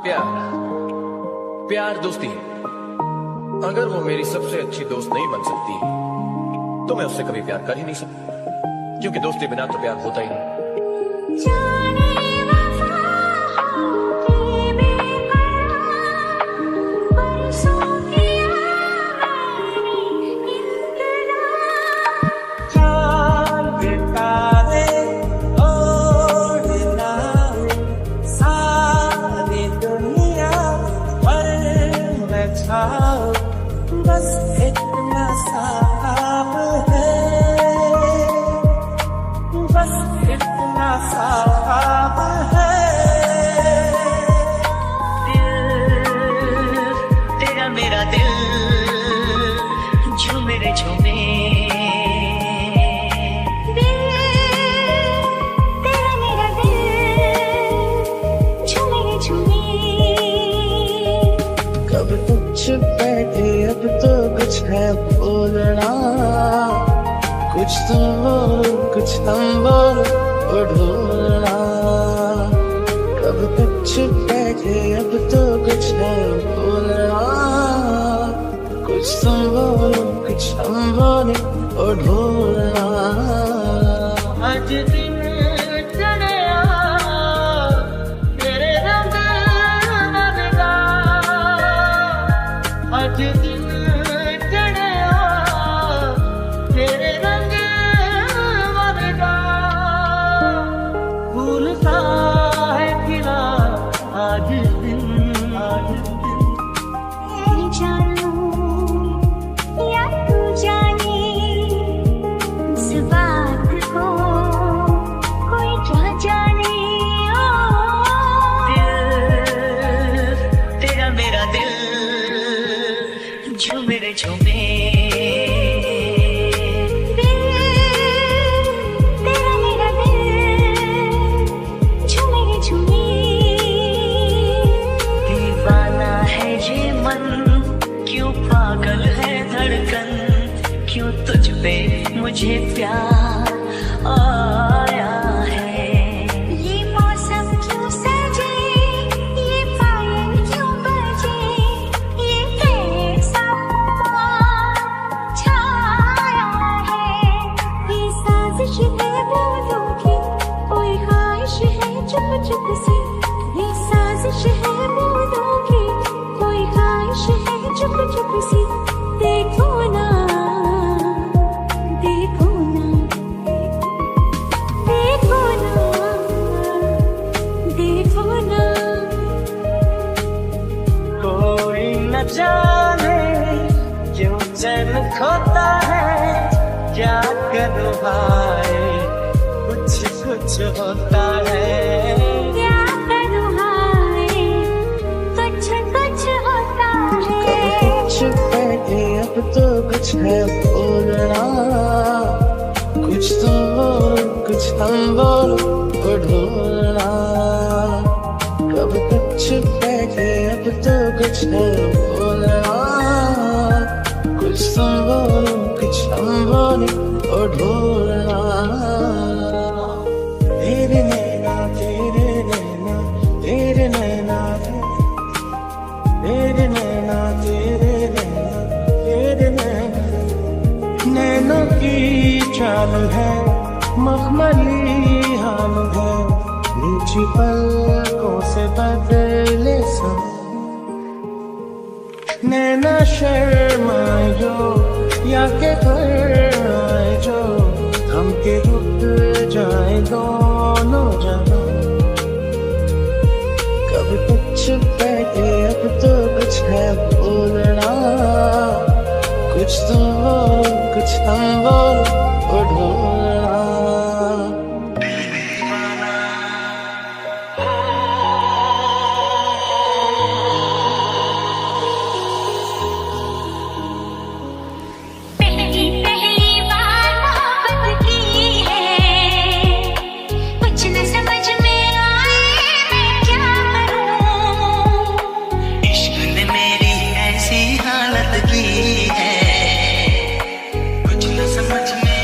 प्यार प्यार दोस्ती है। अगर वो मेरी सबसे अच्छी दोस्त नहीं बन सकती तो मैं उससे कभी प्यार कर ही नहीं सकता, क्योंकि दोस्ती बिना तो प्यार होता ही नहीं। बस इतना साफ है, बस इतना साफ है। दिल तेरा मेरा दिल झूमे रे झूमे, दिल तेरा मेरा दिल झूमे रे झूमे। कब कुछ बैठे अब तो कुछ है बोलना, कुछ तुम बोलो कुछ हम बोलो वो ढूंढना। कब कुछ बैठे अब तो कुछ है बोलना, कुछ तुम बोलो कुछ हम बोले वो ढूंढना। आज दिन चढ़ा तेरे रंग नगा, आज दिन चढ़ा तेरे रंग नगा। फूल सा है खिला आज दिन, आज दिन। मैं जानूं या तू जाने इस बात को, कोई क्या जाने। दिल तेरा मेरा दिल झूमे रे झूमे, दिल तेरा मेरा दिल झूमे रे झूमे। दीवाना है ये मन, क्यों पागल है धड़कन, क्यों तुझ पे मुझे प्यार आया है। ये मौसम क्यों सजे, ये पायल क्यों बजे, ये कैसा छाया है। ये साजिश है बोलों की, कोई ख्वाहिश है चुप चुप से। ये साजिश है बोलों की, कोई ख्वाहिश है चुप चुप से। देखो ना देखो ना देखो ना देखो ना। कोई न जाने क्यों चैन खोता है, क्या करूँ भाई कुछ कुछ होता है। क्या करूँ हाय कुछ कुछ होता है। कुछ बैठे अब तो कुछ है बोलना, कुछ तुम बोलो कुछ हम बोलो वो ढूंढना। कब कुछ बैठे अब तो कुछ है बोलना, कुछ तुम बोलो कुछ हम बोले वो ढूंढना। तेरे नैना तेरे नैना तेरे नैना तेरे नैना तेरे नैना तेरे नैना। नैनों की चाल है मखमली हाल है, नीची पलकों से बदले सब। नैना शर्माए जो या के घर आए जो, हम के रुक जाए दोनों जहां। कब कुछ बैठे अब तो कुछ है बोलना, कुछ तुम बोलो कुछ हम बोलो वो ढूंढना। पहली पहली बार मोहब्बत की है, कुछ न समझ में आए मैं क्या करूं। इश्क ने मेरी ऐसी हालत की है, कुछ न समझ में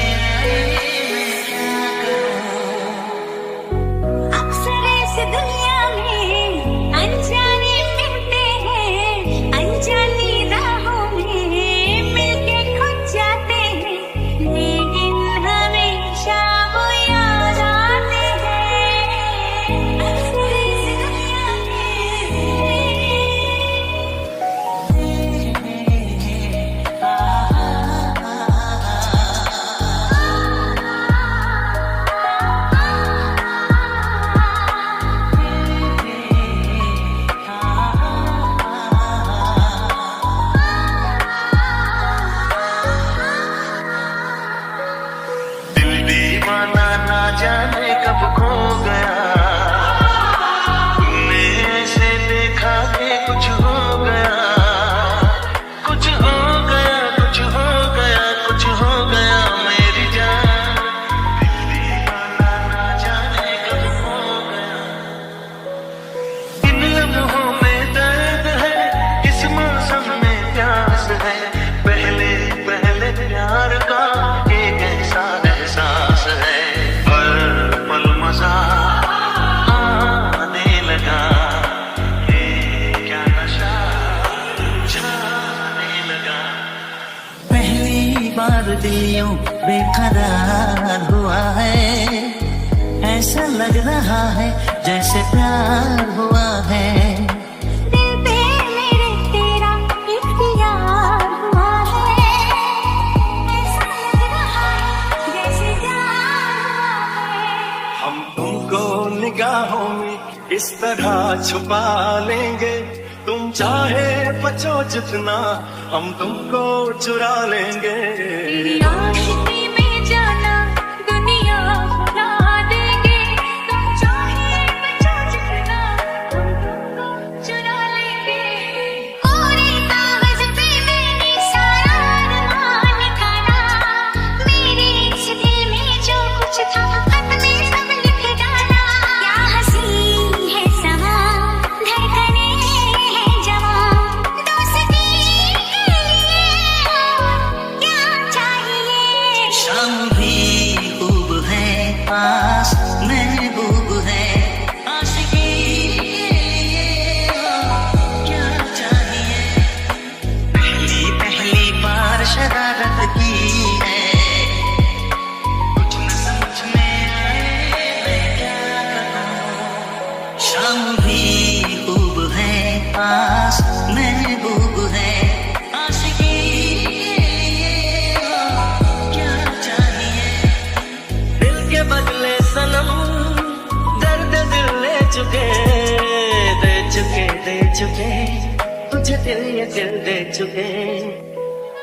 दिल यूं बेकरार हुआ है, ऐसा लग रहा है जैसे प्यार हुआ है। दिल पे मेरे तेरा इख्तियार हुआ है, ऐसा लग रहा है जैसे प्यार हुआ है। हम तुमको निगाहों में इस तरह छुपा लेंगे, तुम चाहे बचो जितना हम तुमको चुरा लेंगे। तेरी आशिकी में जाना दुनिया भुला देंगे, तुम चाहे बचो जितना हम तुमको चुरा लेंगे। पूरे कागज पे मैंने सारा अरमान लिखाना, मेरे इस दिल में जो कुछ था खत में सब लिख डाला। क्या हंसी है समा, धड़कने हैं जवां, दोस्ती के लिए और क्या चाहिए। शाम भी खूब है, पास महबूब है, आशिकी क्या चाहिए। पहली पहली बार शरारत की है, कुछ न समझ में आए मैं क्या करूं। शाम भी खूब है, पास महबूब है, आशिकी क्या चाहिए। दिल के बदले सनम दर्द दिल ले चुके, दे चुके, दे चुके, तुझे दिल ये दिल दे चुके।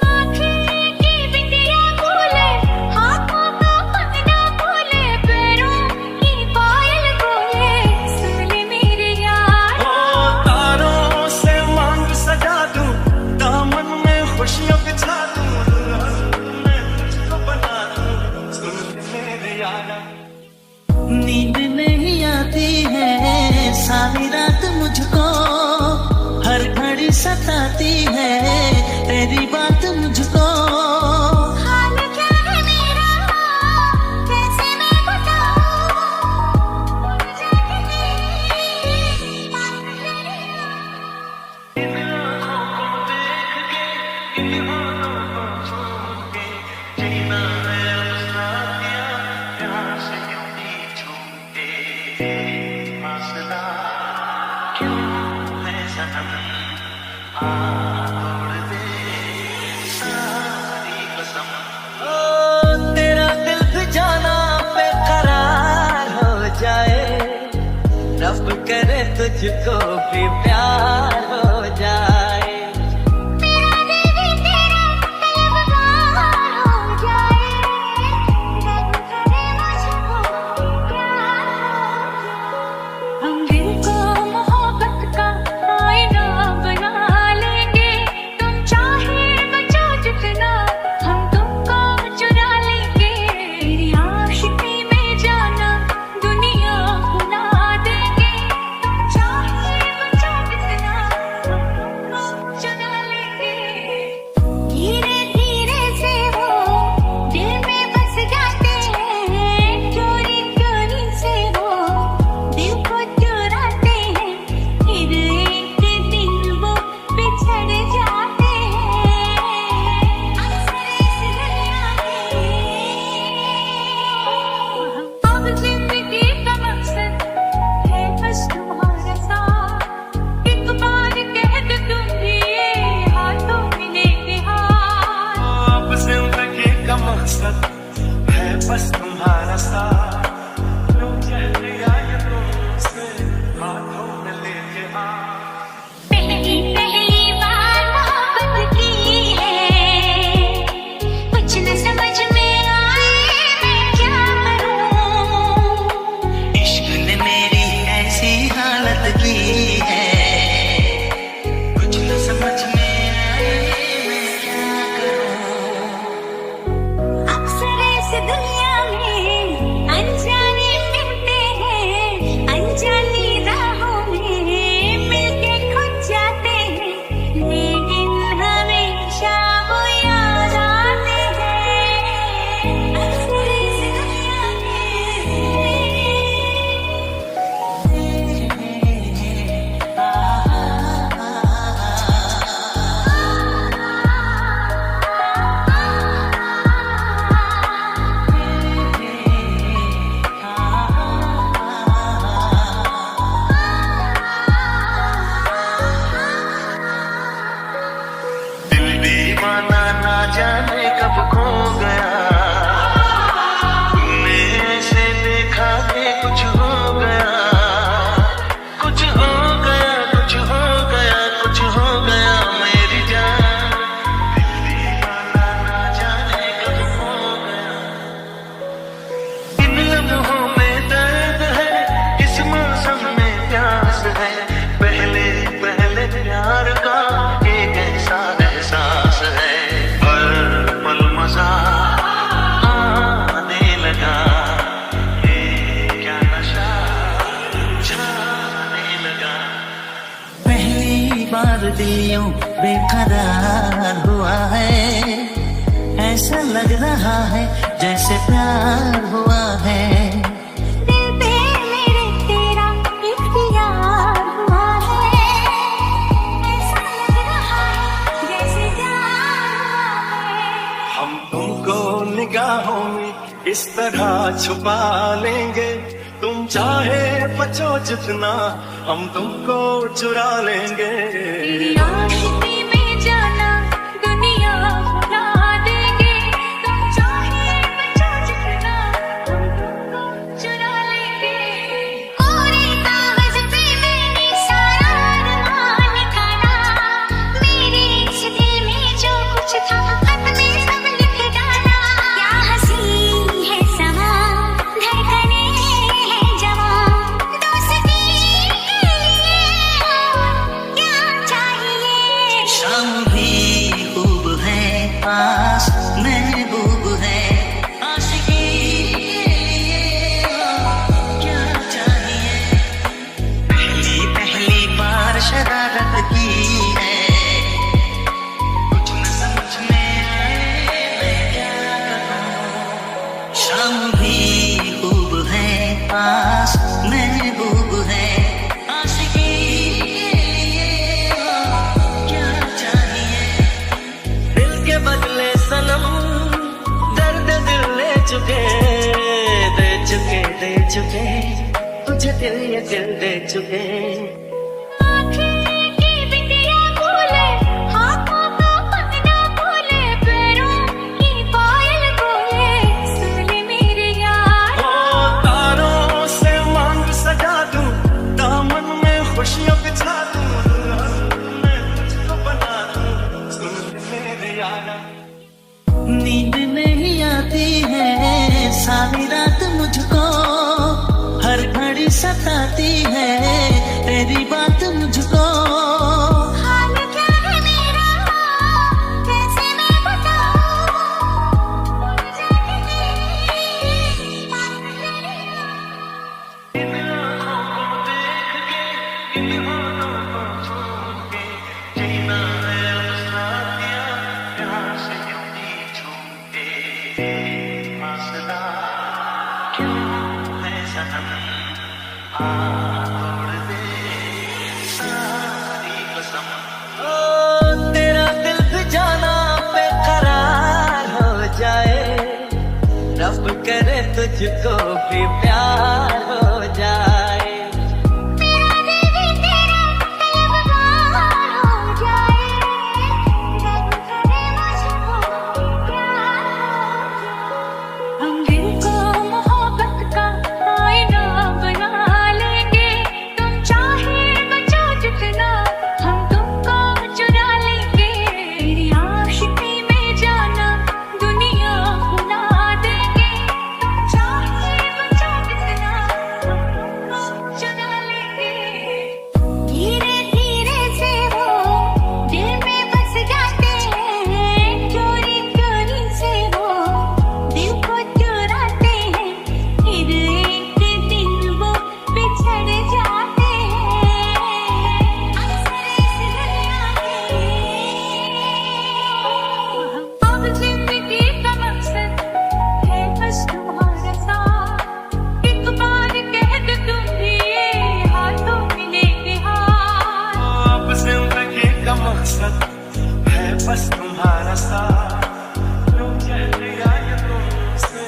आँखें की बिंदिया खोले, हाथों का पन्ना खोले, पैरों की पायल खोले, सुन ले मेरे यार। ओ तारों से मांग सजा दूं, दामन में खुशियां बिछा दूं, दुल्हन मैं तुझको बना दूं, सुन ले मेरे यारा। नींद नहीं आती है सारी रात मुझको, हर घड़ी सताती है तेरी बात मुझको। हाल क्या है मेरा, कैसे मैं बताऊं, उड़ जाती मेरी बात तेरी। तेरा दिल भी जाना बेकरार हो जाए, रब करे तुझको भी प्यार हो जाए। मेरा दिल भी तेरा तलबगार हो जाए, रब करे मुझको प्यार हो जाए। हम दिल को मोहब्बत का आईना बना लेंगे, तुम चाहे बचो जितना हम तुमको चुरा लेंगे। तेरी आशिकी में जाना दुनिया भुला देंगे, तुम चाहे बचो जितना हम तुमको पर दिल यूं बेकरार हुआ है, ऐसा लग रहा है जैसे प्यार हुआ है। दिल पे मेरे तेरा इख्तियार हुआ है, ऐसा लग रहा है जैसे प्यार हुआ है। हम तुमको निगाहों में इस तरह छुपा लेंगे, तुम चाहे बचो जितना हम तुमको चुरा लेंगे। तेरी आशिकी में जाना दुनिया भुला देंगे, तुम चाहे बचो जितना हम तुमको चुरा लेंगे। कोरे कागज पे मैंने सारा अरमान लिखाना, मेरे इस दिल में जो कुछ था खत में सब लिख डाला। क्या हंसी है समा, धड़कने हैं जवां, दोस्ती के लिए क्या चाहिए। शाम भी खूब है, पास महबूब है, आशिकी क्या चाहिए। पहली पहली बार शरारत की है, कुछ न समझ में आए मैं क्या करूं। शाम भी खूब है, पास महबूब है, आशिकी क्या चाहिए। दिल के बदले सनम दर्द दिल ले चुके, दे चुके दे चुके तुझे दिल ये दिल दे चुके। आँखें की बिंदिया बोले, हाथों का पन्ना बोले, पैरों की पायल बोले, सुन ले मेरे यार। ओ तारों से मांग सजा दूं, दामन में खुशियां बिछा दूं, मैं तुझको बना दूं, सुन मेरे यारा। नींद नहीं आती है सारी रात मुझको, हर घड़ी सताती है तेरी बात मुझको। हाल क्या है मेरा, कैसे मैं बताऊं, भूल जाती मेरी बात तेरी। तेरा दिल भी जाना बेकरार हो जाए, रब करे तुझको भी प्यार हो जाए। मेरा दिल भी तेरा तलबगार हो जाए, रब करे मुझको प्यार हो जाए। हम दिल को मोहब्बत का आईना बना लेंगे, तुम चाहे बचो जितना हम तुमको चुरा लेंगे। तेरी आशिकी में जाना दुनिया भुला देंगे, तुम चाहे बचो जितना हम तुमको चुरा लेंगे। धीरे धीरे से वो दिल में बस जाते हैं, चोरी चोरी से वो दिल को चुराते हैं, फिर एक दिन वो बिछड़ जाते हैं। अक्सर इस दुनिया में अब जिंदगी का मकसद है बस तुम्हारा साथ, एक बार कह दो तुम भी ये हाथों में लेके हाथ। अब जिंदगी का मकसद है बस तुम्हारा साथ, जो कह दिया ये तुमसे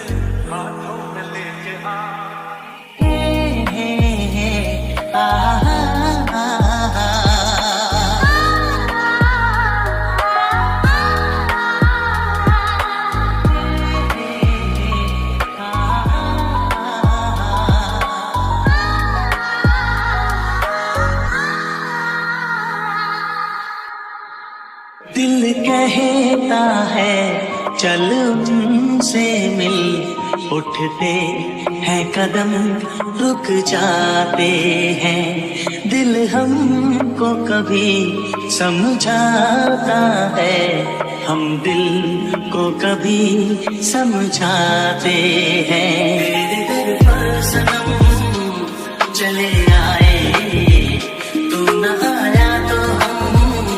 हाथों में लेके आ। दिल कहता है चल उनसे मिल, उठते हैं कदम रुक जाते हैं। दिल हमको कभी समझाता है, हम दिल को कभी समझाते हैं। तेरे दर पर सनम चले आए, तू न आया तो हम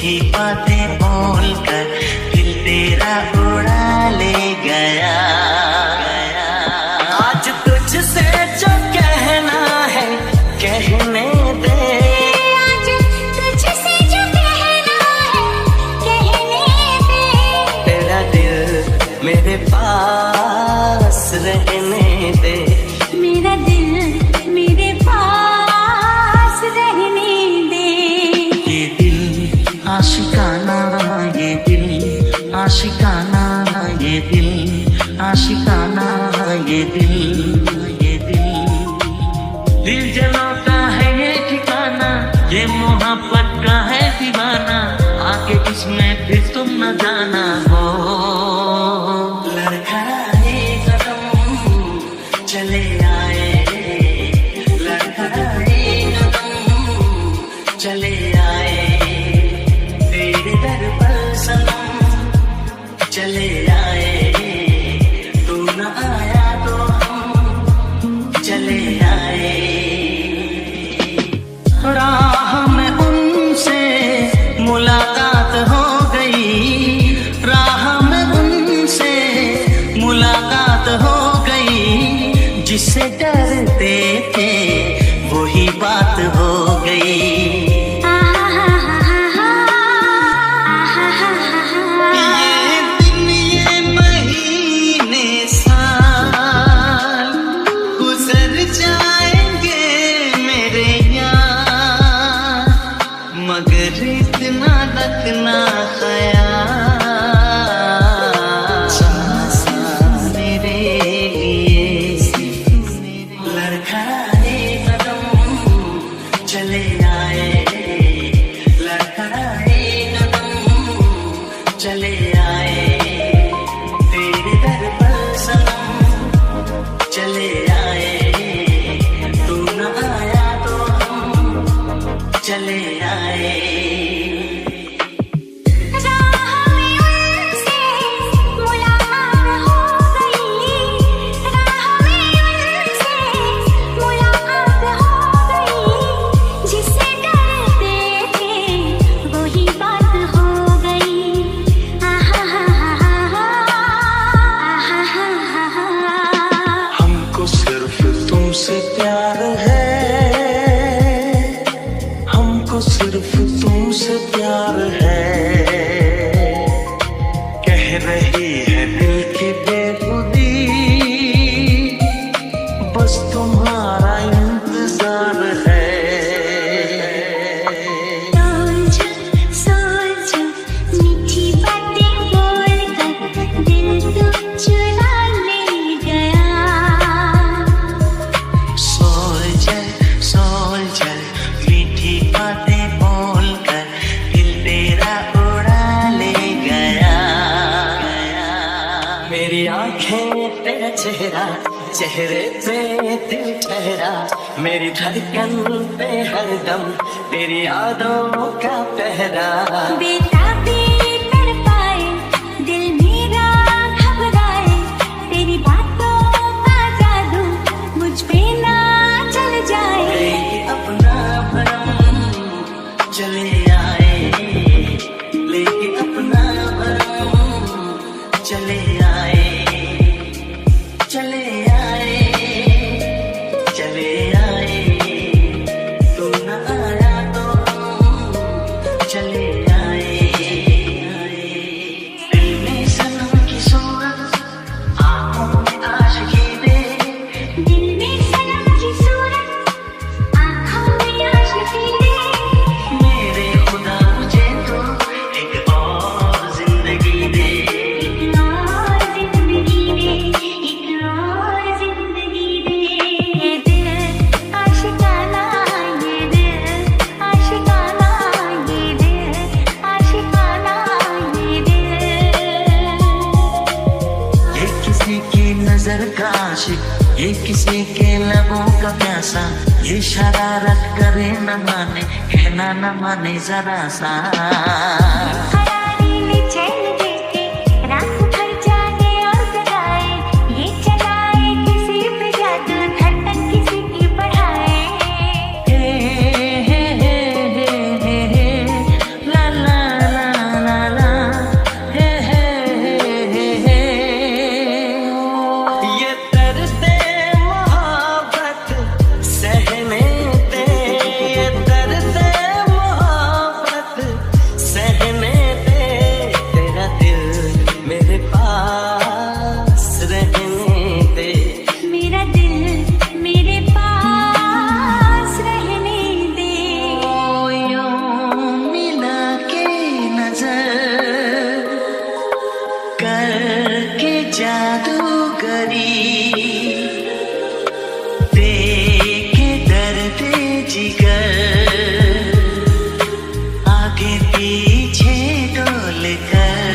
मीठी बातें बोलकर दिल तेरा उड़ा ले गया। आज तुझसे जो कहना है कहने दे, आज तुझसे जो कहना है कहने दे। तेरा दिल मेरे पास रहने दे, मेरा दिल मेरे पास रहने दे। ये दिल आशिकाना, ये दिल आशिकाना, ये दिल आशिकाना, ये दिल, ये दिल जलों का है ये ठिकाना, ये मोहब्बत का है दीवाना, आगे इसमें फिर तुम न जाना हो। लड़खड़ाए कदम चले आए, लड़खड़ाए कदम चले आए, तेरे दर पर सनम चले आए, तू न आया तो हम चले आए। राह में उनसे मुलाकात हो गई, राह में उनसे मुलाकात हो गई, जिससे डरते थे वही बात हो गई। ये दिन ये महीने साल गुजर जाएंगे मेरे यार, मगर इतना रखना ख्याल, सांस मेरे लिए लड़खड़ाए कदम चले आए, लड़खड़ाए कदम चले आए, तेरे दर पर सनम चले आए, तू न आया तो हम चले आए। राह में उनसे मुलाकात हो गई, राह में उनसे मुलाकात हो गई, जिससे डरते थे वही बात हो गई। हमको सिर्फ तुमसे प्यार है, हमको सिर्फ तुमसे प्यार है, कह रही है दिल की बेखुदी, बस तुम्हारा इंतजार है। सोच मीठी बातें बोलकर दिल तो चुरा ले गया। सोच मीठी बातें बोलकर दिल तेरा उड़ा ले गया। मेरी आंखें तेरा चेहरा, चेहरे पे दिल ठहरा, मेरी धड़कन पे हरदम तेरी यादों का पहरा। बेताबी तड़पाए दिल मेरा घबराए, तेरी बातों का जादू मुझ पे ना चल जाए। लेके अपना भरम चले आए, लेके अपना भरम चले आए, चले आए, चले आए, तू न आया तो चले आए। दिल में सनम की सूरत, आँखों में आशिकी दे, दिल में सनम की सूरत, आँखों में आशिकी दे। मेरे खुदा मुझे तो एक और जिंदगी दे, एक और जिंदगी दे, एक और जिंदगी दे। ये दिल आशिकाना, ये दिल आशिकाना, ये दिल आशिकाना, ये दिल। ये किसी की नजर का आशिक, ये किसी के लबों का प्यासा, ये शरारत करे न माने, कहना न माने जरा सा। खरारी में चैन देके रात भर जागे और जगाए, ये चलाए किसी पे जादू, धड़कन किसी की बढ़ाए। हे, हे, हे, हे, हे, हे, ला ला पीछे डोल कर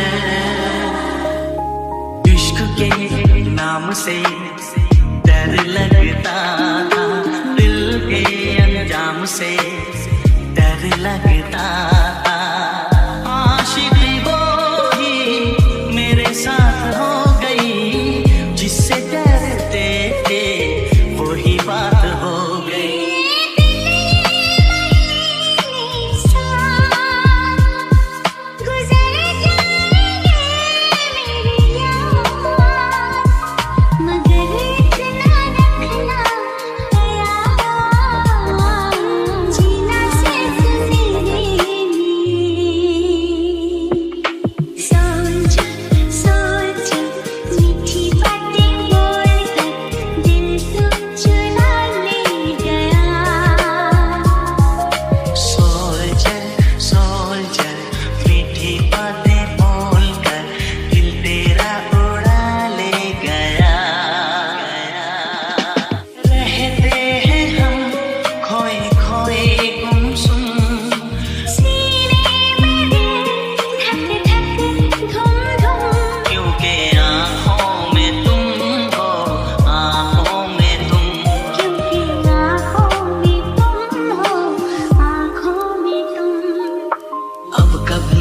इश्क के नाम से डर लगता था, दिल के अंजाम से डर लगता था। आशिकी वो ही मेरे साथ हो गई, जिससे डरते थे वही बात हो गई।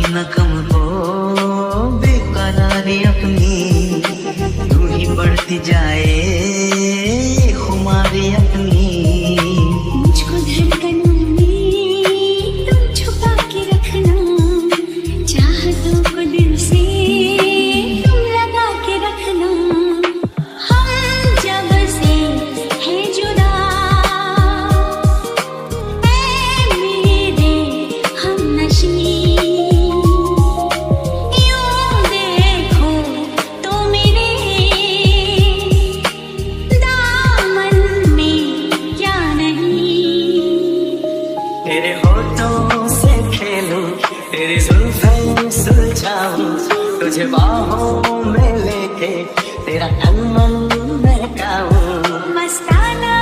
न कम हो बेकरारी अपनी, तू ही बढ़ती जाए खुमारी अपनी। मुझको धड़कनों में तुम छुपा के रखना, चाहतों को दिल से तुम लगा के रखना। हम जब से हैं जुदा ऐ मेरे हमनशी, तेरे होठों से खेलूं, तेरी जुल्फें सुलझाऊं, तुझे बाहों में लेके तेरा तन मन महकाऊं। मस्ताना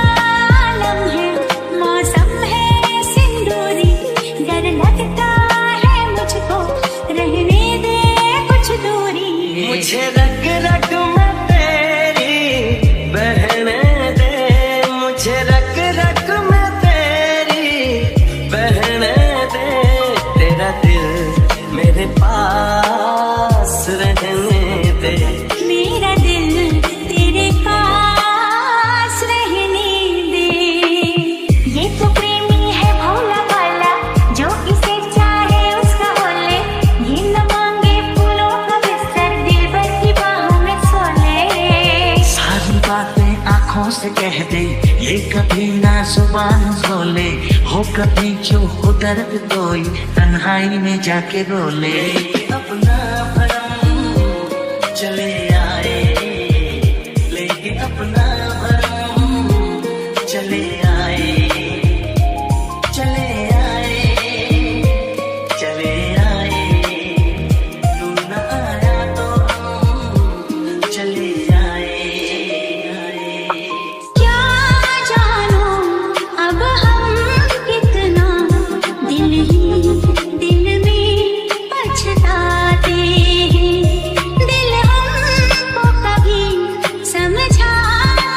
लम्हे मौसम है सिंदूरी, डर लगता है मुझको रहने दे कुछ दूरी। मुझे रग रग में तेरी बहने दे, मुझे रग रग में तेरी बहने दे। तेरा दिल मेरे पास रहने दे, मेरा दिल तेरे पास रहने दे। ये तो प्रेमी है भोला भाला, जो इसे चाहे उसका बोले। ये न मांगे फूलों का बिस्तर, दिल भर की बाहों में सो ले। सारी बातें आँखों से कह दे, ये कभी ना जुबान बोले। हो कभी जो हो दर्द कोई तन्हाई में जाके रोले। अपना भरम चले आए, लेके अपना भरम चले आए, चले आए, चले आए। तू न आया तो चले आए। क्या जानो अब हम कितना दिल ही दिल में पछताते हैं। दिल हमको कभी समझाता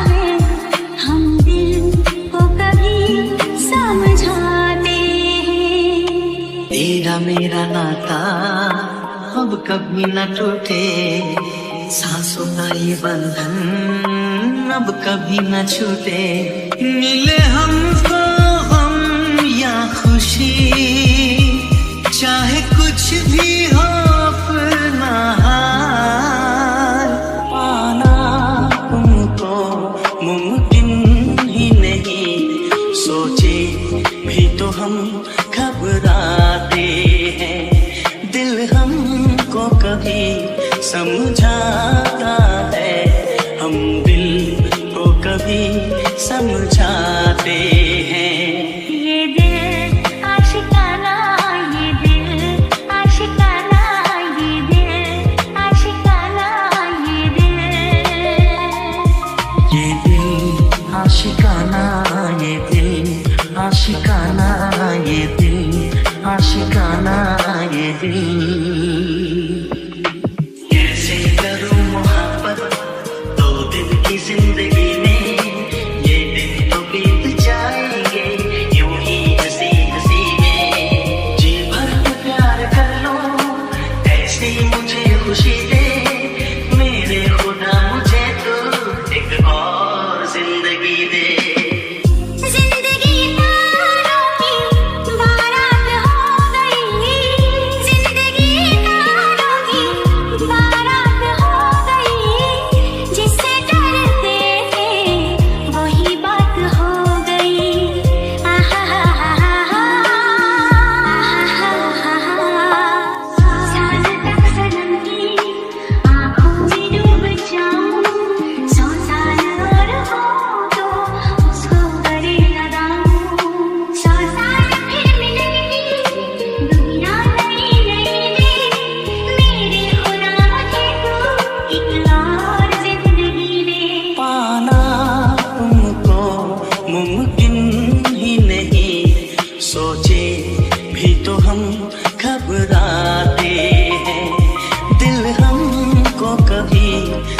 है, हम दिल को कभी समझाते हैं। तेरा मेरा नाता अब कभी न टूटे, सांसों का ये बंधन अब कभी न छूटे। मिले हमको हम या खुशी, चाहे कुछ भी हो अपना हाल, पाना तुमको मुमकिन ही नहीं। सोचे भी तो हम घबराते हैं, दिल हमको कभी समझाता है, हम दिल को कभी समझाते हैं। ये दिल आशिकाना, ये दिल आशिकाना, ये दिल आशिकाना, ये दिल। ये दिल आशिकाना, ये दिल आशिकाना, ये दिल आशिकाना। दिल। कैसे करूं मोहब्बत 2 दिन की जिंदगी में, ये दिन तो बीत जाएंगे यूं ही हंसी हंसी में। जी भर के प्यार कर लो, ऐसी मुझे खुशी दे मेरे खुदा, मुझे तो एक और जिंदगी दे। जिंदगी तारों की बारात हो गई, जिंदगी तारों की बारात हो गई। जिससे डरते थे वही बात हो गई। आहा हा हा हा हा, साल तक सनम की आंखों में डूब जाऊं, 100 साल और हो तो उसको गले लगाऊं। 100 साल फिर मिलेंगी दुनिया नई नई में, मेरे खुदा मुझे तो एक और जिंदगी दे। पाना तुमको मुमकिन ही नहीं, सोचे भी तो हम घबराते हैं। दिल हमको कभी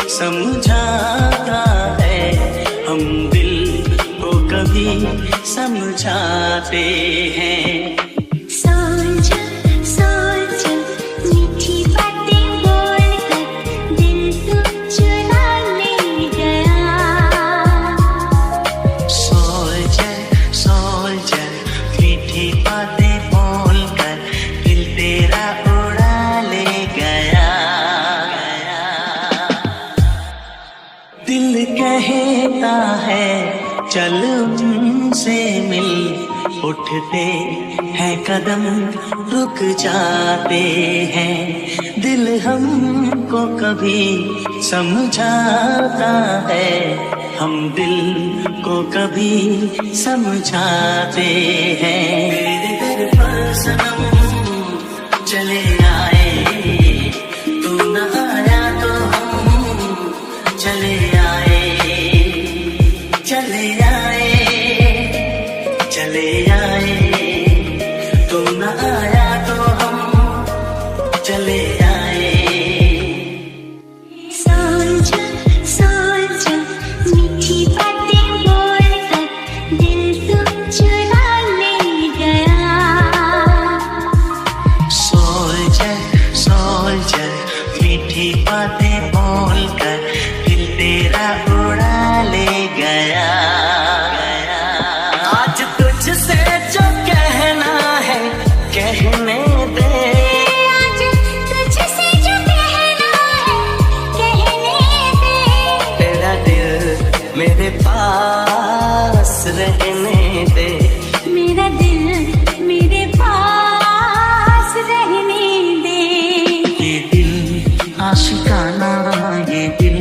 समझाता है, हम दिल को कभी समझाते हैं। सोच सोच मीठी बातें बोलकर दिल तो चुरा ले गया। सोच सोच मीठी बातें बोलकर दिल तेरा उड़ा ले गया। दिल कहता है चल उनसे मिल, उठते हैं कदम रुक जाते हैं। दिल हमको कभी समझाता है, हम दिल को कभी समझाते हैं। तेरे दर पर सनम चले आए, तू न आया तो हम चले आए, चले आए, चले आए। तू न आया तो हम चले आए। सोच सोच मीठी बातें बोलकर दिल तो चुरा ले गया। सोच सोच मीठी बातें बोलकर दिल तेरा उड़ा ले गया। आज तुझसे जो कहना है कहने दे, आज तुझसे जो कहना है कहने दे। तेरा दिल मेरे पास रहने दे। मेरा दिल मेरे पास रहने दे। ये दिल आशिकाना, ये दिल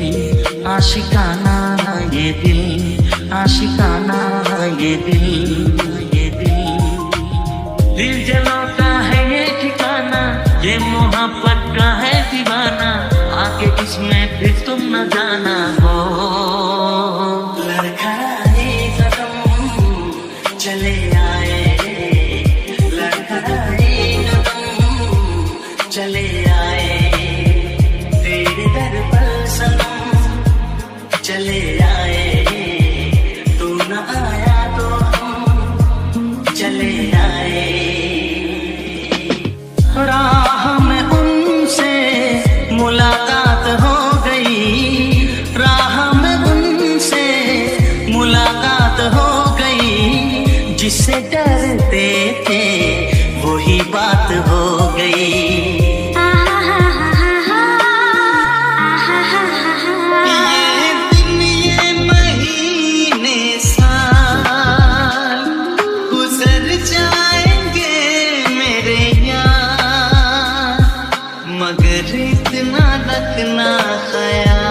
आशिकाना, ये दिल आशिकाना, ये दिल, ये दिल। दिल जलाता है ये ठिकाना, ये मोहब्बत का है दीवाना। आके इसमें फिर तुम न जाना हो। लड़खड़ाए कदम चले आए, लड़खड़ाए कदम चले आए। तेरे दर पर सनम चले आए, तू न आया तो हम चले आए। राह में उनसे मुलाकात हो गई, राह में उनसे मुलाकात हो गई। जिससे डरते थे वही बात हो गई। ये दिन ये महीने साल गुजर जाएंगे मेरे यार, मगर इतना रखना ख्याल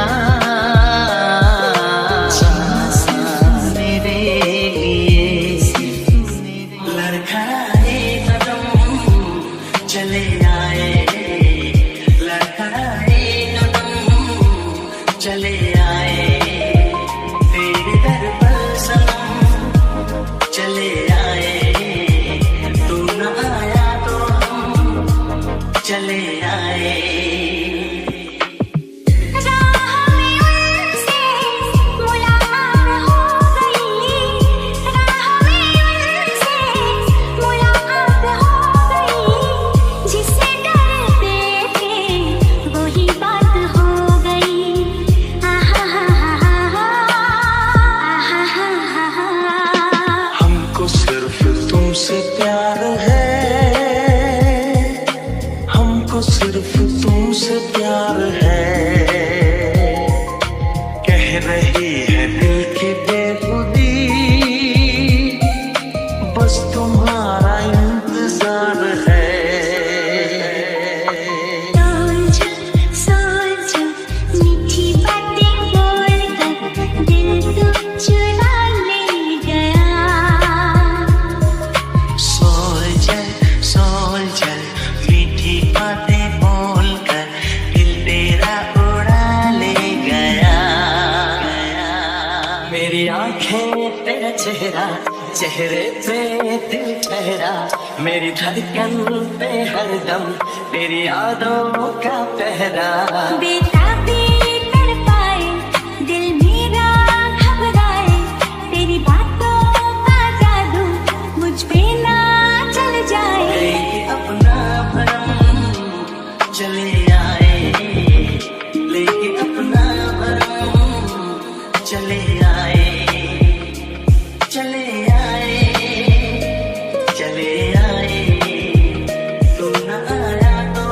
मेरे लिए। लड़खड़ाए कदम चले आए, लड़खड़ाए कदम चले आए। तेरे दर पर सनम चले आए, तू न आया तो हम चले आए। सिर्फ तुमसे प्यार है, कह रही है दिल की बेखुदी, बस तुम्हारा इंतजार है। मीठी बातें बोलकर दिल तो चुरा ले गया। सोच मीठी बातें बोलकर दिल तेरा उड़ा ले गया। मेरी आंखें तेरा चेहरा, चेहरे पे दिल ठहरा, मेरी धड़कन पे हरदम तेरी यादों का पहरा। बेताबी तड़पाए दिल मेरा घबराए, तेरी बातों का जादू मुझ पे ना चल जाए। लेके अपना भरम चले आए, लेके अपना भरम चले आए, चले आए, चले आए। तुम न आया तो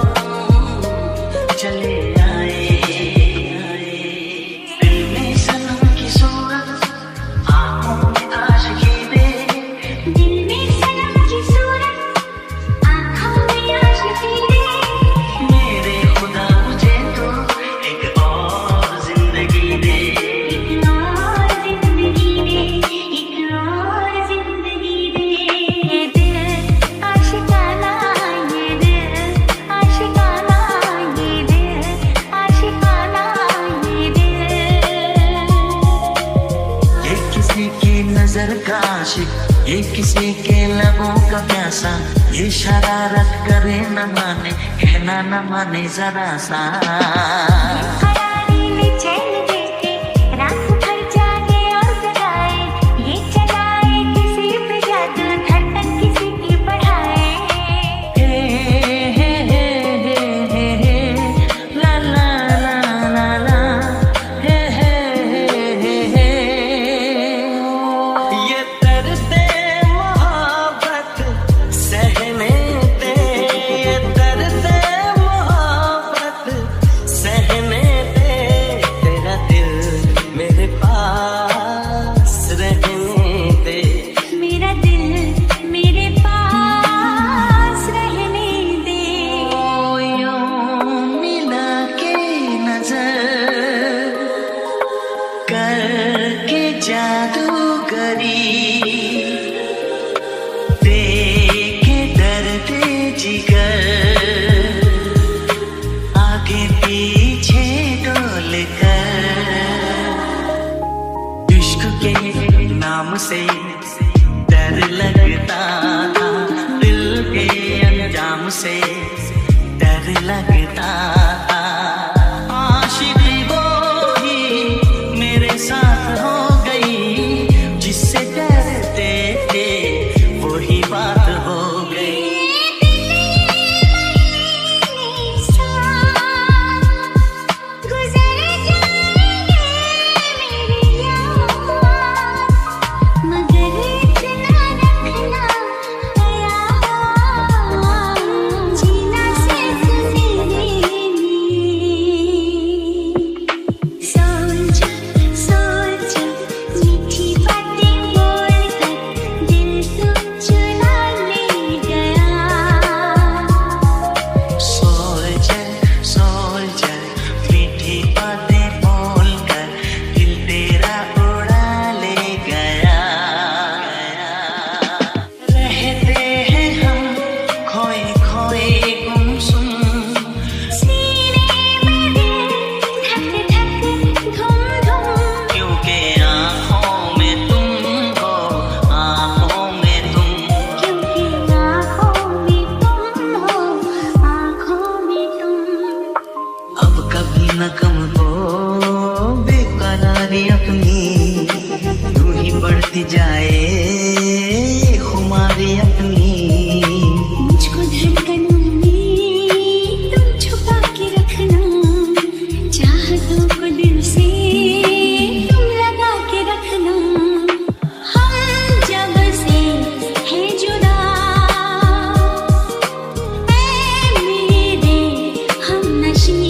चले आए। दिल में सनम की सूरत, आँखों में आशिकी दे। दिल में सनम की सूरत, आँखों में आशिकी दे। मेरे खुदा मुझे तो एक और जिंदगी दे। एक और जिंदगी दे, एक और जिंदगी दे। ये दिल आशिकाना, ये दिल आशिकाना, ये दिल आशिकाना, ये दिल। ये किसी की नजर का आशिक, ये किसी के लबों का प्यासा, ये शरारत करे न माने, कहना न माने जरा सा। खरारी में चैन देके रात भर जागे और जगाए, ये चलाए किसी पे जादू, धड़कन किसी की बढ़ाए। हे हे हे हे हे हे ला ला ला ला ला हे हे हे हे। ये दर्दे मोहब्बत सहने दे, ये दर्दे मोहब्बत सहने दे। तेरा दिल मेरे पास रहने दे। मेरा दिल मेरे पास रहने दे। यूं मिला के नजर करके जादूगरी, देखे दर्द जिगर आगे पीछे डोल कर। इश्क के नाम से डर लगता था, दिल के अंजाम से डर लगता था। आशिकी वो ही मेरे साथ हो गई, जिससे डरते थे वही बात हो गई। गुजर जाएंगे मेरे यार, मगर इतना रखना ख्याल, जीना सिर्फ मेरे बढ़ती जाए खुमारी अपनी। मुझको धड़कनों में तुम छुपा के रखना, चाहतों को दिल से तुम लगा के रखना। हम जब से है जुदा ऐ मेरे हमनशी,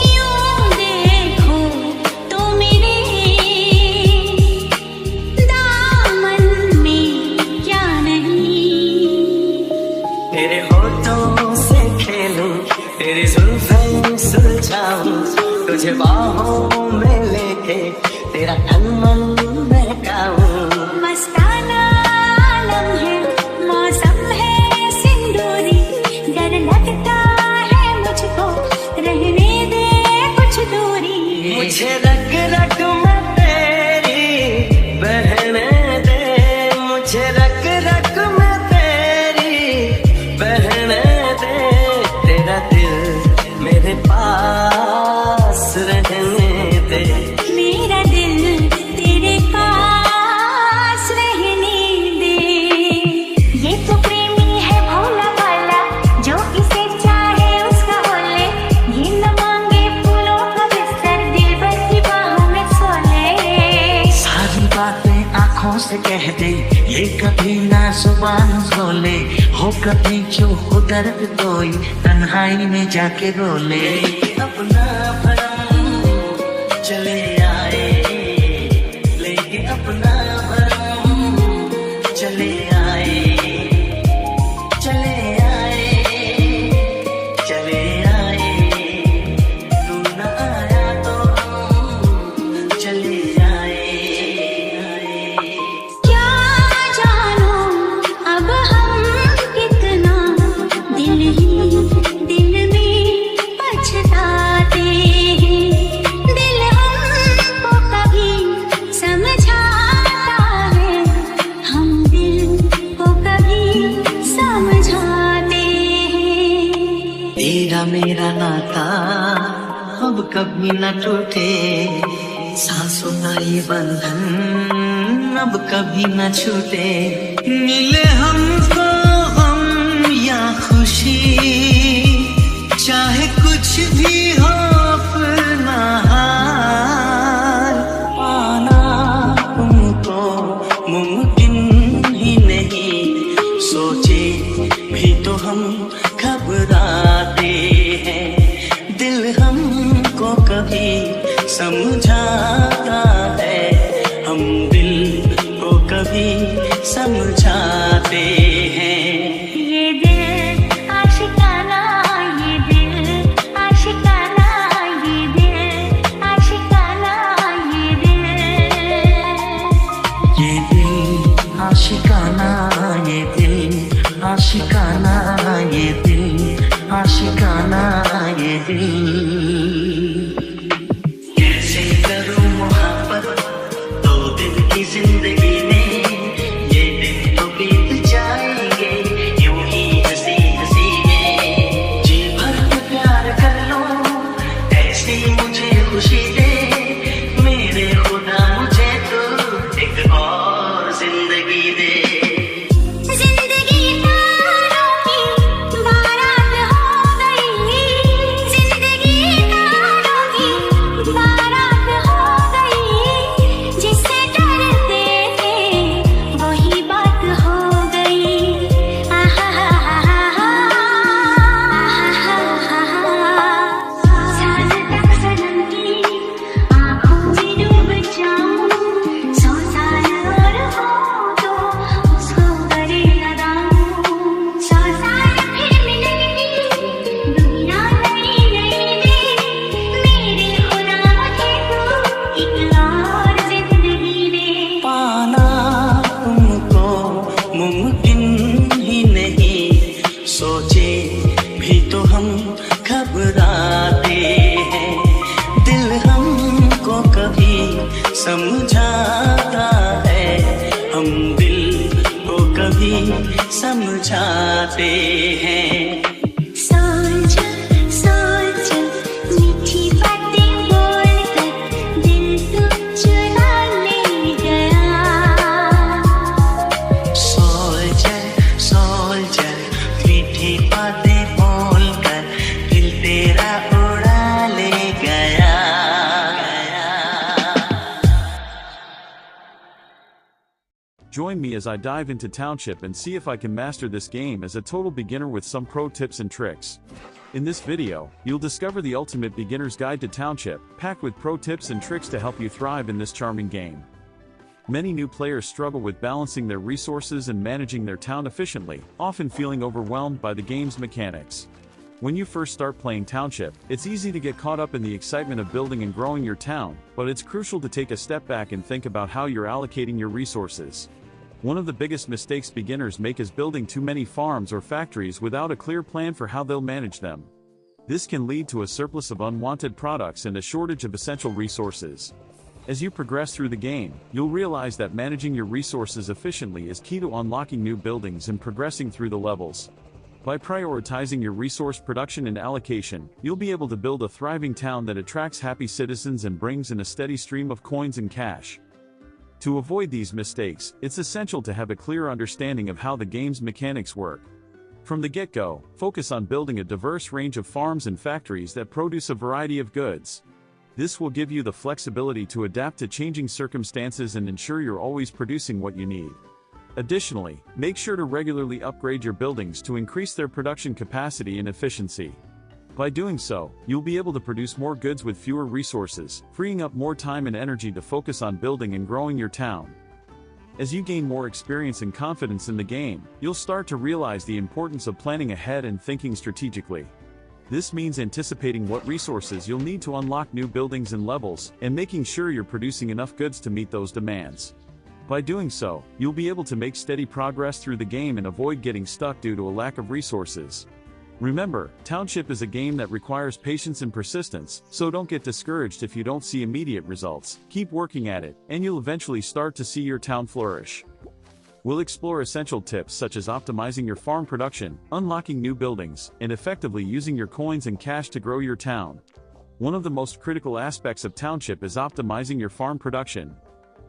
यूं देखो तो मेरे दामन में क्या नहीं। तेरे होठों से खेलूं, तेरी जुल्फें सुलझाऊं, तुझे बाहों में लेके तेरा तन मन बहकाऊं। मस्ताना आलम है, मौसम है सिंदूरी, डर लगता है मुझको, रहने दे कुछ दूरी। मुझे रग रग में तेरी बहने दे, मुझे रग रग में तेरी बहने दे। तेरा दिल मेरे पास रहने दे, मेरा दिल तेरे पास रहने दे। ये तो प्रेमी है भोला भाला, जो इसे चाहे उसका बोले। ये न मांगे फूलों का बिस्तर, दिलबर की बाहों में सो ले। सारी बातें आंखों से कह दे, ये कभी ना जुबान खोले। हो कभी जो हो दर्द कोई तन्हाई में जाके रोले। अपना भरम चले आए, लेके अपना भरम चले आए, चले आए, चले आए। तू न आया तो चले आए। क्या जानो अब हम कितना दिल ही दिल में पछताते हैं। दिल हमको कभी समझाता है, हम दिल को कभी समझाते हैं। तेरा मेरा नाता अब कभी न टूटे, सांसों का ये बंधन अब कभी न छूटे। मिले हमको हम या खुशी, चाहे कुछ भी हो अपना हाल। पाना तुमको मुमकिन ही नहीं, सोचे भी तो हम घबराते हैं। दिल हमको कभी समझाता है, हम दिल को कभी समझाते हैं। ये दिल आशिकाना, ये दिल आशिकाना, ये दिल आशिकाना, ये दिल आशिकाना, ये दिल आशिकाना, ये दिल आशिकाना, ये दिल। कैसे करूं मोहब्बत दो दिन की जिंदगी में, ये दिन तो बीत जाएंगे यूं ही हंसी हंसी में। जी भर के प्यार कर लो, ऐसी मुझे खुशी दे मेरे खुदा, मुझे तो एक और जिंदगी दे। जिंदगी तारों की बारात हो गई, जिंदगी तारों की बारात हो गई। जिससे डरते थे वही बात हो गई। आहा हा हा हा हा, साल तक सनम की आंखों में डूब जाऊं, 100 साल और हो तो उसको करे लगाऊं। 100 साल फिर मिलेंगी दुनिया नई नई में, मेरे खुदा मुझे तू एक और जिंदगी दे। पाना तुमको मुमकिन ही नहीं, सोचे भी तो हम घबराते हैं। दिल हमको कभी समझाता है, हम दिल को कभी समझाते हैं। सोच सोच मीठी बातें बोलकर दिल तुम चुरा ले। बातें बोलकर दिल तेरा उड़ा ले गया। Join me as I dive into Township and see if I can master this game as a total beginner with some pro tips and tricks. In this video, you'll discover the ultimate beginner's guide to Township, packed with pro tips and tricks to help you thrive in this charming game. Many new players struggle with balancing their resources and managing their town efficiently, often feeling overwhelmed by the game's mechanics. When you first start playing Township, it's easy to get caught up in the excitement of building and growing your town, but it's crucial to take a step back and think about how you're allocating your resources. One of the biggest mistakes beginners make is building too many farms or factories without a clear plan for how they'll manage them. This can lead to a surplus of unwanted products and a shortage of essential resources. As you progress through the game, you'll realize that managing your resources efficiently is key to unlocking new buildings and progressing through the levels. By prioritizing your resource production and allocation, you'll be able to build a thriving town that attracts happy citizens and brings in a steady stream of coins and cash. To avoid these mistakes, it's essential to have a clear understanding of how the game's mechanics work. From the get-go, focus on building a diverse range of farms and factories that produce a variety of goods. This will give you the flexibility to adapt to changing circumstances and ensure you're always producing what you need. Additionally, make sure to regularly upgrade your buildings to increase their production capacity and efficiency. By doing so, you'll be able to produce more goods with fewer resources, freeing up more time and energy to focus on building and growing your town. As you gain more experience and confidence in the game, you'll start to realize the importance of planning ahead and thinking strategically. This means anticipating what resources you'll need to unlock new buildings and levels, and making sure you're producing enough goods to meet those demands. By doing so, you'll be able to make steady progress through the game and avoid getting stuck due to a lack of resources. Remember, Township is a game that requires patience and persistence, so don't get discouraged if you don't see immediate results. Keep working at it, and you'll eventually start to see your town flourish. We'll explore essential tips such as optimizing your farm production, unlocking new buildings, and effectively using your coins and cash to grow your town. One of the most critical aspects of Township is optimizing your farm production.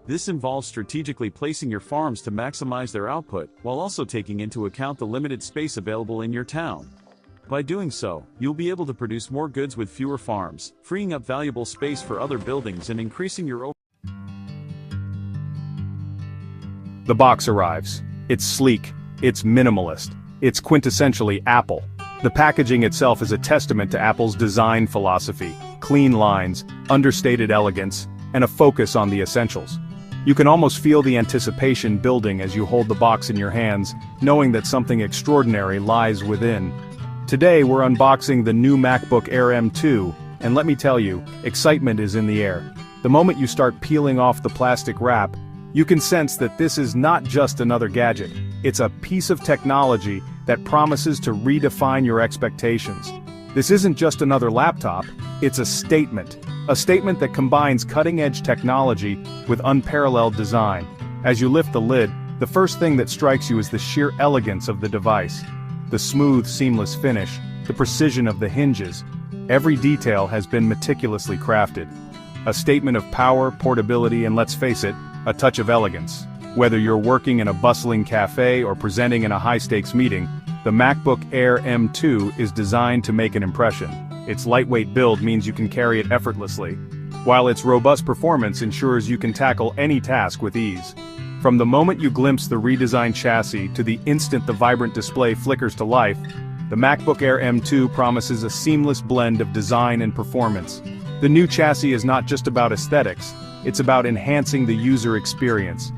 This involves strategically placing your farms to maximize their output, while also taking into account the limited space available in your town. By doing so, you'll be able to produce more goods with fewer farms, freeing up valuable space for other buildings and increasing your The box arrives. It's sleek, it's minimalist, it's quintessentially Apple. The packaging itself is a testament to Apple's design philosophy: clean lines, understated elegance, and a focus on the essentials. You can almost feel the anticipation building as you hold the box in your hands, knowing that something extraordinary lies within. Today we're unboxing the new MacBook Air M2, and let me tell you, excitement is in the air. The moment you start peeling off the plastic wrap, you can sense that this is not just another gadget. It's a piece of technology that promises to redefine your expectations. This isn't just another laptop, it's a statement that combines cutting-edge technology with unparalleled design. As you lift the lid, the first thing that strikes you is the sheer elegance of the device. The smooth, seamless finish, the precision of the hinges. Every detail has been meticulously crafted. A statement of power, portability, and let's face it, a touch of elegance. Whether you're working in a bustling cafe or presenting in a high-stakes meeting, the MacBook Air M2 is designed to make an impression. Its lightweight build means you can carry it effortlessly, while its robust performance ensures you can tackle any task with ease. From the moment you glimpse the redesigned chassis to the instant the vibrant display flickers to life, the MacBook Air M2 promises a seamless blend of design and performance. The new chassis is not just about aesthetics, it's about enhancing the user experience.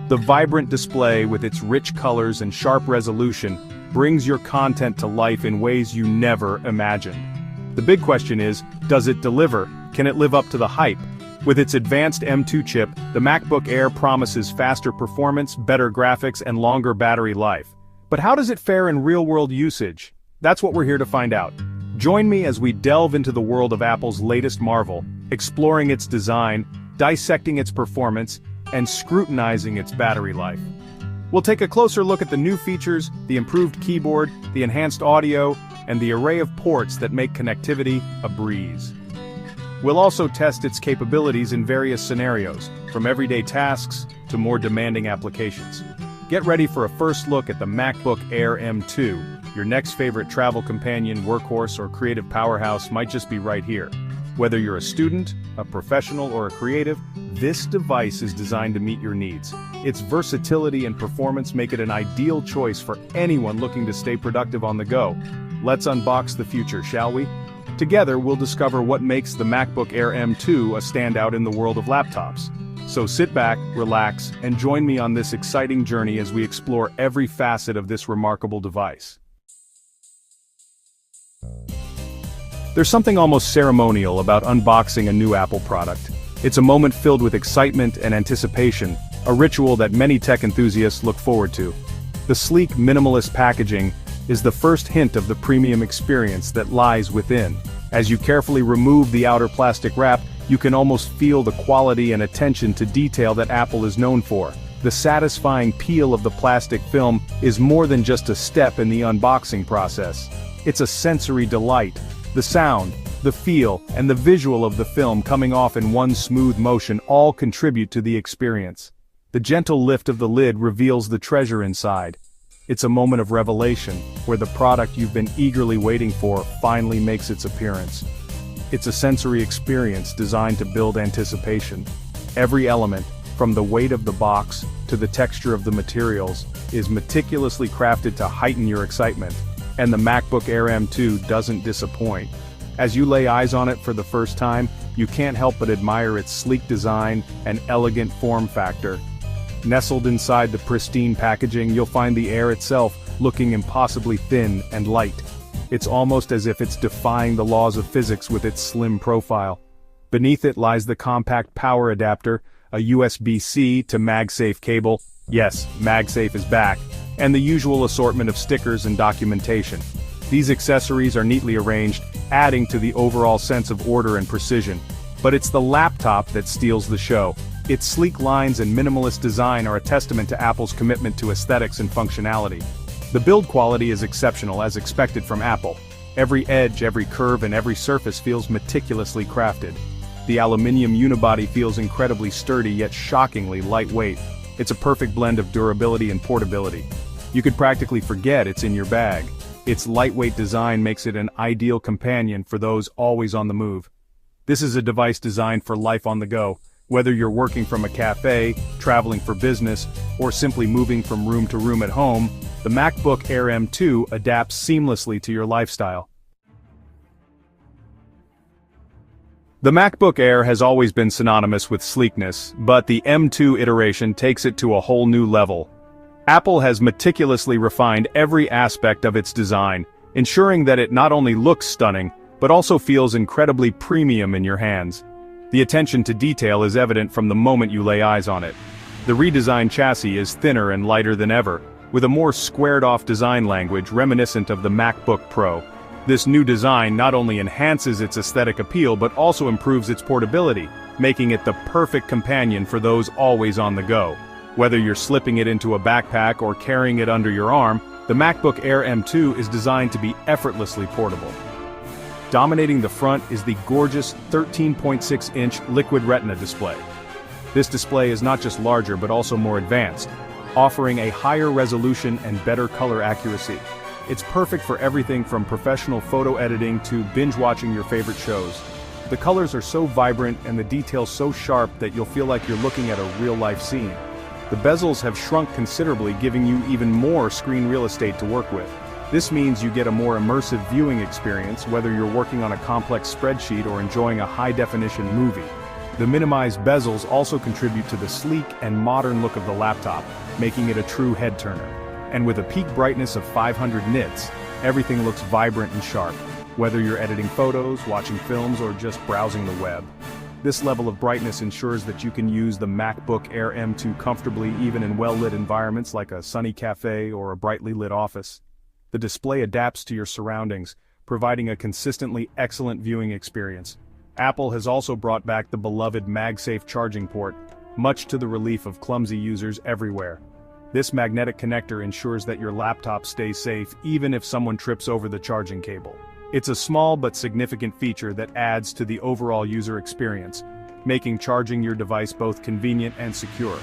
The vibrant display with its rich colors and sharp resolution brings your content to life in ways you never imagined. The big question is, does it deliver? Can it live up to the hype? With its advanced M2 chip, the MacBook Air promises faster performance, better graphics, and longer battery life. But how does it fare in real-world usage? That's what we're here to find out. Join me as we delve into the world of Apple's latest marvel, exploring its design, dissecting its performance, and scrutinizing its battery life. We'll take a closer look at the new features, the improved keyboard, the enhanced audio, and the array of ports that make connectivity a breeze. We'll also test its capabilities in various scenarios, from everyday tasks to more demanding applications. Get ready for a first look at the MacBook Air M2. Your next favorite travel companion, workhorse, or creative powerhouse might just be right here. Whether you're a student, a professional, or a creative, this device is designed to meet your needs. Its versatility and performance make it an ideal choice for anyone looking to stay productive on the go. Let's unbox the future, shall we? Together, we'll discover what makes the MacBook Air M2 a standout in the world of laptops. So sit back, relax, and join me on this exciting journey as we explore every facet of this remarkable device. There's something almost ceremonial about unboxing a new Apple product. It's a moment filled with excitement and anticipation, a ritual that many tech enthusiasts look forward to. The sleek, minimalist packaging is the first hint of the premium experience that lies within. As you carefully remove the outer plastic wrap, you can almost feel the quality and attention to detail that Apple is known for. The satisfying peel of the plastic film is more than just a step in the unboxing process. It's a sensory delight. The sound, the feel, and the visual of the film coming off in one smooth motion all contribute to the experience. The gentle lift of the lid reveals the treasure inside. It's a moment of revelation, where the product you've been eagerly waiting for finally makes its appearance. It's a sensory experience designed to build anticipation. Every element, from the weight of the box to the texture of the materials, is meticulously crafted to heighten your excitement. And the MacBook Air M2 doesn't disappoint. As you lay eyes on it for the first time, you can't help but admire its sleek design and elegant form factor. Nestled inside the pristine packaging, you'll find the Air itself looking impossibly thin and light. It's almost as if it's defying the laws of physics with its slim profile. Beneath it lies the compact power adapter, a USB-C to MagSafe cable. Yes, MagSafe is back. And the usual assortment of stickers and documentation. These accessories are neatly arranged, adding to the overall sense of order and precision. But it's the laptop that steals the show. Its sleek lines and minimalist design are a testament to Apple's commitment to aesthetics and functionality. The build quality is exceptional, as expected from Apple. Every edge, every curve, and every surface feels meticulously crafted. The aluminum unibody feels incredibly sturdy yet shockingly lightweight. It's a perfect blend of durability and portability. You could practically forget it's in your bag. Its lightweight design makes it an ideal companion for those always on the move. This is a device designed for life on the go. Whether you're working from a cafe, traveling for business, or simply moving from room to room at home, the MacBook Air M2 adapts seamlessly to your lifestyle. The MacBook Air has always been synonymous with sleekness, but the M2 iteration takes it to a whole new level. Apple has meticulously refined every aspect of its design, ensuring that it not only looks stunning, but also feels incredibly premium in your hands. The attention to detail is evident from the moment you lay eyes on it. The redesigned chassis is thinner and lighter than ever, with a more squared-off design language reminiscent of the MacBook Pro. This new design not only enhances its aesthetic appeal but also improves its portability, making it the perfect companion for those always on the go. Whether you're slipping it into a backpack or carrying it under your arm, the MacBook Air M2 is designed to be effortlessly portable. Dominating the front is the gorgeous 13.6-inch Liquid Retina display. This display is not just larger but also more advanced, offering a higher resolution and better color accuracy. It's perfect for everything from professional photo editing to binge-watching your favorite shows. The colors are so vibrant and the details so sharp that you'll feel like you're looking at a real-life scene. The bezels have shrunk considerably, giving you even more screen real estate to work with. This means you get a more immersive viewing experience, whether you're working on a complex spreadsheet or enjoying a high-definition movie. The minimized bezels also contribute to the sleek and modern look of the laptop, making it a true head-turner. And with a peak brightness of 500 nits, everything looks vibrant and sharp, whether you're editing photos, watching films, or just browsing the web. This level of brightness ensures that you can use the MacBook Air M2 comfortably even in well-lit environments like a sunny cafe or a brightly lit office. The display adapts to your surroundings, providing a consistently excellent viewing experience. Apple has also brought back the beloved MagSafe charging port, much to the relief of clumsy users everywhere. This magnetic connector ensures that your laptop stays safe even if someone trips over the charging cable. It's a small but significant feature that adds to the overall user experience, making charging your device both convenient and secure.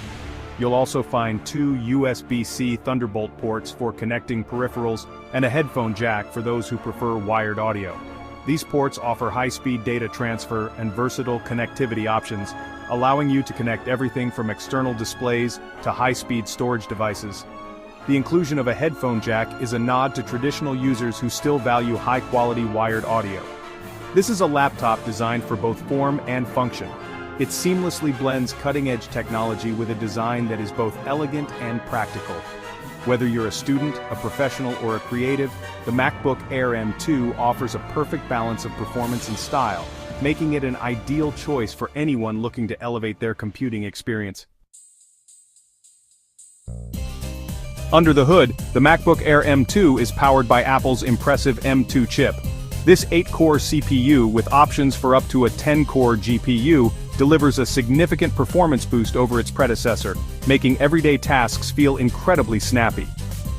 you'll also find 2 USB-C Thunderbolt ports for connecting peripherals and a headphone jack for those who prefer wired audio. These ports offer high-speed data transfer and versatile connectivity options, allowing you to connect everything from external displays to high-speed storage devices. The inclusion of a headphone jack is a nod to traditional users who still value high-quality wired audio. This is a laptop designed for both form and function. It seamlessly blends cutting-edge technology with a design that is both elegant and practical. Whether you're a student, a professional, or a creative, the MacBook Air M2 offers a perfect balance of performance and style, making it an ideal choice for anyone looking to elevate their computing experience. Under the hood, the MacBook Air M2 is powered by Apple's impressive M2 chip. This 8-core CPU, with options for up to a 10-core GPU, delivers a significant performance boost over its predecessor, making everyday tasks feel incredibly snappy.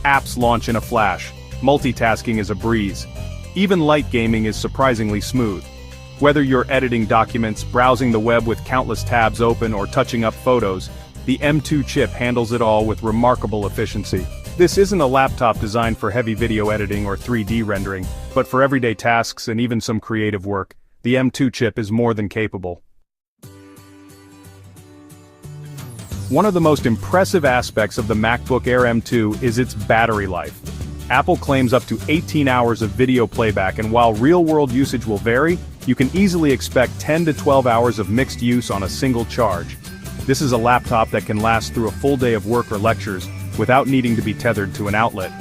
Apps launch in a flash. Multitasking is a breeze. Even light gaming is surprisingly smooth. Whether you're editing documents, browsing the web with countless tabs open, or touching up photos, the M2 chip handles it all with remarkable efficiency. This isn't a laptop designed for heavy video editing or 3D rendering, but for everyday tasks and even some creative work, the M2 chip is more than capable. One of the most impressive aspects of the MacBook Air M2 is its battery life. Apple claims up to 18 hours of video playback, and while real-world usage will vary, you can easily expect 10 to 12 hours of mixed use on a single charge. This is a laptop that can last through a full day of work or lectures, without needing to be tethered to an outlet.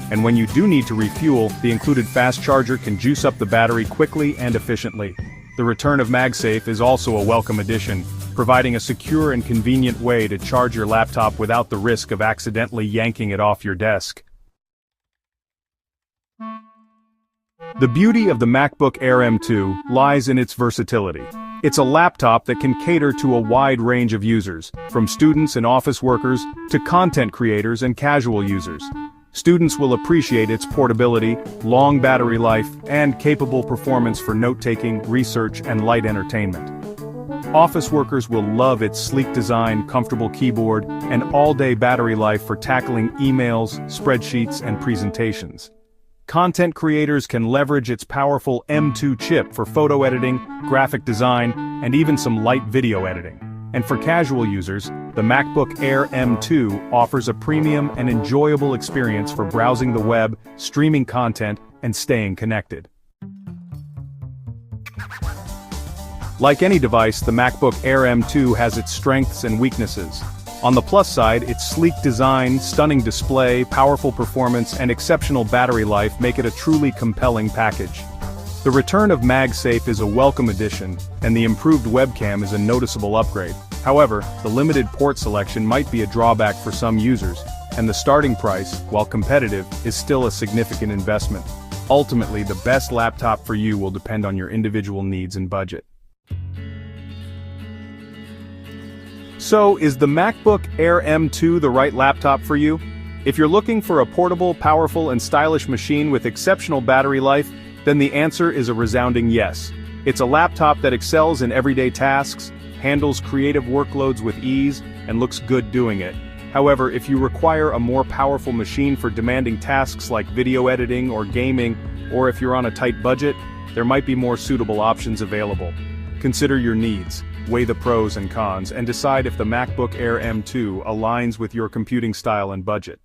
And when you do need to refuel, the included fast charger can juice up the battery quickly and efficiently. The return of MagSafe is also a welcome addition, providing a secure and convenient way to charge your laptop without the risk of accidentally yanking it off your desk. The beauty of the MacBook Air M2 lies in its versatility. It's a laptop that can cater to a wide range of users, from students and office workers to content creators and casual users. Students will appreciate its portability, long battery life, and capable performance for note-taking, research, and light entertainment. Office workers will love its sleek design, comfortable keyboard, and all-day battery life for tackling emails, spreadsheets, and presentations. Content creators can leverage its powerful M2 chip for photo editing, graphic design, and even some light video editing. And for casual users, the MacBook Air M2 offers a premium and enjoyable experience for browsing the web, streaming content, and staying connected. Like any device, the MacBook Air M2 has its strengths and weaknesses. On the plus side, its sleek design, stunning display, powerful performance, and exceptional battery life make it a truly compelling package. The return of MagSafe is a welcome addition, and the improved webcam is a noticeable upgrade. However, the limited port selection might be a drawback for some users, and the starting price, while competitive, is still a significant investment. Ultimately, the best laptop for you will depend on your individual needs and budget. So, is the MacBook Air M2 the right laptop for you? If you're looking for a portable, powerful, and stylish machine with exceptional battery life, then the answer is a resounding yes. It's a laptop that excels in everyday tasks, handles creative workloads with ease, and looks good doing it. However, if you require a more powerful machine for demanding tasks like video editing or gaming, or if you're on a tight budget, there might be more suitable options available. Consider your needs, weigh the pros and cons, and decide if the MacBook Air M2 aligns with your computing style and budget.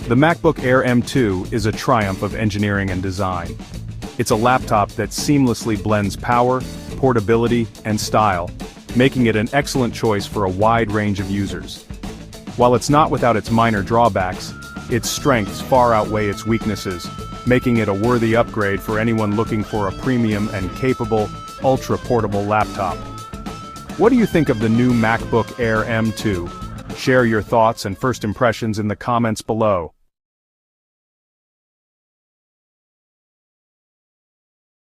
The MacBook Air M2 is a triumph of engineering and design. It's a laptop that seamlessly blends power, portability, and style, making it an excellent choice for a wide range of users. While it's not without its minor drawbacks, its strengths far outweigh its weaknesses, making it a worthy upgrade for anyone looking for a premium and capable, ultra-portable laptop. What do you think of the new MacBook Air M2? Share your thoughts and first impressions in the comments below.